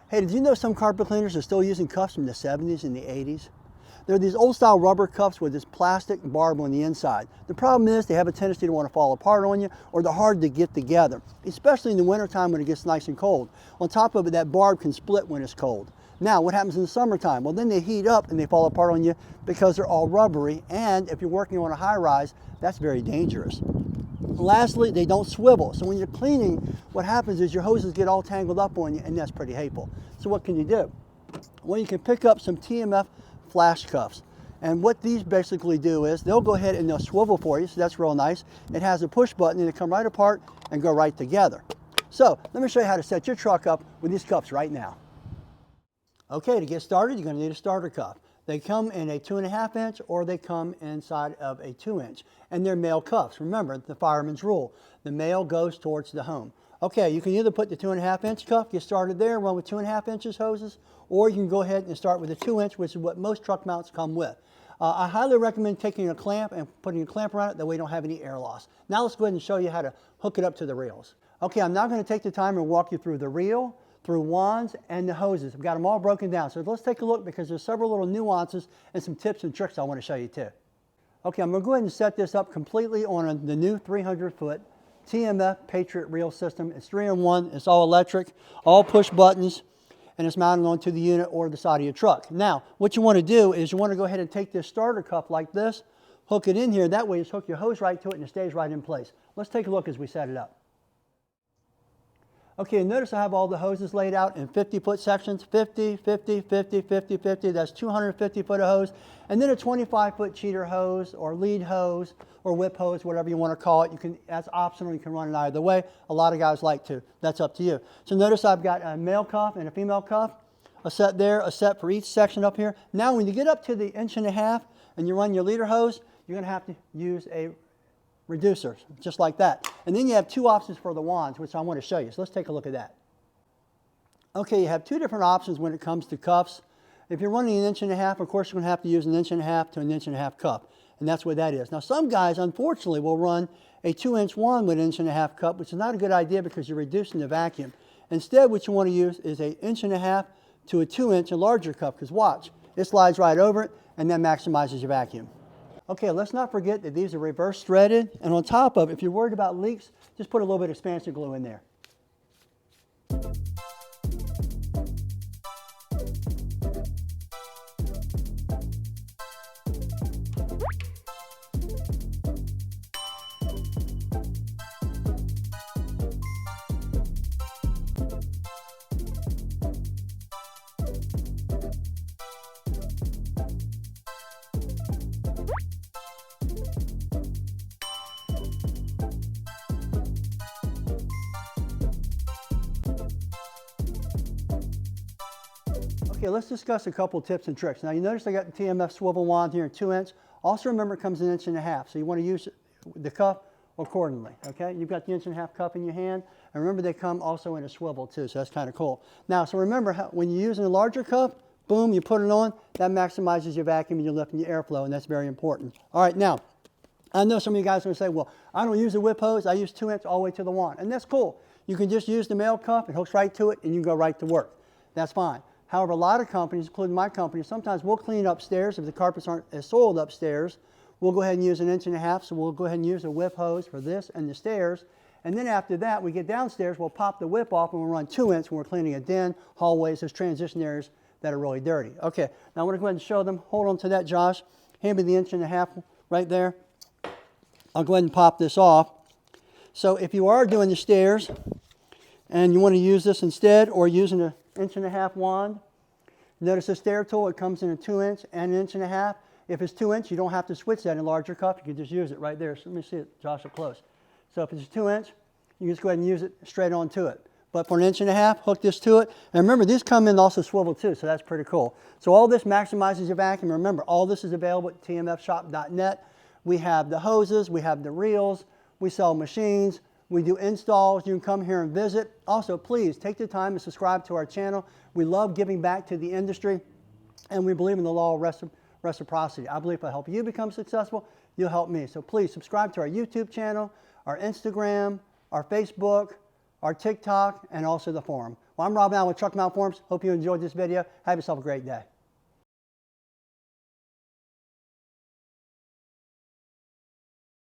Hey, did you know some carpet cleaners are still using cuffs from the 70s and the 80s? They're these old style rubber cuffs with this plastic barb on the inside. The problem is they have a tendency to want to fall apart on you, or they're hard to get together, especially in the wintertime when it gets nice and cold. On top of it, that barb can split when it's cold. Now, what happens in the summertime? Well, then they heat up and they fall apart on you because they're all rubbery, and if you're working on a high rise, that's very dangerous. Lastly, they don't swivel. So when you're cleaning, what happens is your hoses get all tangled up on you, and that's pretty hateful. So what can you do? Well, you can pick up some TMF flash cuffs. And what these basically do is they'll go ahead and they'll swivel for you, so that's real nice. It has a push button and they come right apart and go right together. So let me show you how to set your truck up with these cuffs right now. Okay, to get started, you're going to need a starter cuff. They come in a 2.5 inch or they come inside of a 2 inch. And they're male cuffs. Remember, the fireman's rule. The male goes towards the home. Okay, you can either put the 2.5 inch cuff, get started there, run with 2.5 inches hoses, or you can go ahead and start with a 2 inch, which is what most truck mounts come with. I highly recommend taking a clamp and putting a clamp around it, that way you don't have any air loss. Now let's go ahead and show you how to hook it up to the reels. Okay, I'm now going to take the time and walk you through the reel, through wands, and the hoses. I've got them all broken down. So let's take a look, because there's several little nuances and some tips and tricks I want to show you too. Okay, I'm going to go ahead and set this up completely on the new 300-foot TMF Patriot reel system. It's 3-in-1, it's all electric, all push buttons, and it's mounted onto the unit or the side of your truck. Now, what you want to do is you want to go ahead and take this starter cuff like this, hook it in here, that way you just hook your hose right to it and it stays right in place. Let's take a look as we set it up. Okay, notice I have all the hoses laid out in 50-foot sections, 50, 50, 50, 50, 50, that's 250 foot of hose, and then a 25-foot cheater hose or lead hose or whip hose, whatever you want to call it. That's optional, you can run it either way. A lot of guys like to, that's up to you. So notice I've got a male cuff and a female cuff, a set there, a set for each section up here. Now when you get up to the 1.5 inch and you run your leader hose, you're going to have to use a reducer, just like that. And then you have two options for the wands, which I want to show you. So let's take a look at that. Okay, you have two different options when it comes to cuffs. If you're running 1.5 inches, of course you're going to have to use 1.5 inches to 1.5 inch cuff. And that's what that is. Now some guys, unfortunately, will run a 2-inch wand with 1.5 inch cuff, which is not a good idea because you're reducing the vacuum. Instead, what you want to use is a 1.5 inch to a 2-inch, a larger cuff, because watch, it slides right over it and then maximizes your vacuum. Okay, let's not forget that these are reverse threaded, and on top of it, if you're worried about leaks, just put a little bit of expansion glue in there. Okay, let's discuss a couple tips and tricks. Now you notice I got the TMF swivel wand here in 2 inch. Also remember it comes in 1.5 inches, so you want to use the cuff accordingly, okay? You've got the 1.5 inch cuff in your hand, and remember they come also in a swivel too, so that's kind of cool. Now, so remember when you're using a larger cuff, boom, you put it on, that maximizes your vacuum and you're lifting your airflow, and that's very important. All right, now, I know some of you guys are going to say, well, I don't use a whip hose, I use 2 inch all the way to the wand, and that's cool. You can just use the male cuff, it hooks right to it, and you can go right to work. That's fine. However, a lot of companies, including my company, sometimes we'll clean upstairs. If the carpets aren't as soiled upstairs, we'll go ahead and use 1.5 inches, so we'll go ahead and use a whip hose for this and the stairs. And then after that, we get downstairs, we'll pop the whip off and we'll run 2 inch when we're cleaning a den, hallways, those transition areas that are really dirty. Okay, now I want to go ahead and show them. Hold on to that, Josh. Hand me the 1.5 inch right there. I'll go ahead and pop this off. So if you are doing the stairs and you want to use this instead, or using a 1.5 inch wand, notice the stair tool, it comes in a 2 inch and 1.5 inch. If it's 2 inch, you don't have to switch that in larger cuff. You can just use it right there. So let me see it, Josh, up close. So if it's 2 inch, you can just go ahead and use it straight onto it. But for 1.5 inches, hook this to it. And remember, these come in also swivel too, so that's pretty cool. So all this maximizes your vacuum. Remember, all this is available at tmfshop.net. We have the hoses, we have the reels, we sell machines, we do installs. You can come here and visit. Also, please take the time to subscribe to our channel. We love giving back to the industry, and we believe in the law of reciprocity. I believe if I help you become successful, you'll help me. So please subscribe to our YouTube channel, our Instagram, our Facebook, our TikTok, and also the forum. Well, I'm Rob Allen with Truckmount Forums. Hope you enjoyed this video. Have yourself a great day.